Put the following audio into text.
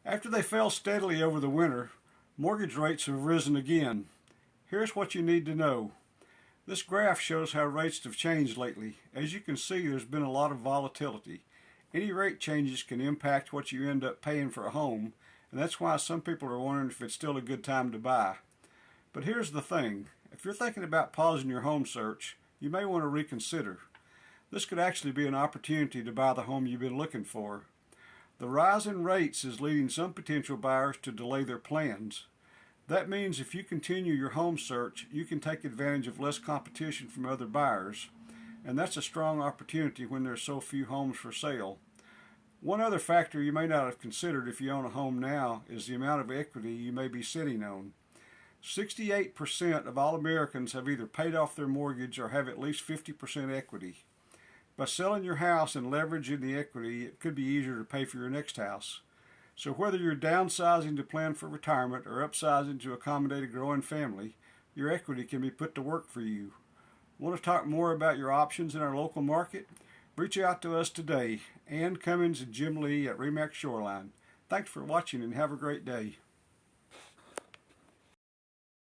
After they fell steadily over the winter, mortgage rates have risen again. Here's what you need to know. This graph shows how rates have changed lately. As you can see, there's been a lot of volatility. Any rate changes can impact what you end up paying for a home, and that's why some people are wondering if it's still a good time to buy. But here's the thing. If you're thinking about pausing your home search, you may want to reconsider. This could actually be an opportunity to buy the home you've been looking for. The rise in rates is leading some potential buyers to delay their plans. That means if you continue your home search, you can take advantage of less competition from other buyers, and that's a strong opportunity when there's so few homes for sale. One other factor you may not have considered if you own a home now is the amount of equity you may be sitting on. 68% of all Americans have either paid off their mortgage or have at least 50% equity. By selling your house and leveraging the equity, it could be easier to pay for your next house. So whether you're downsizing to plan for retirement or upsizing to accommodate a growing family, your equity can be put to work for you. Want to talk more about your options in our local market? Reach out to us today, Cummings and Jim Lee at Remax Shoreline. Thanks for watching and have a great day.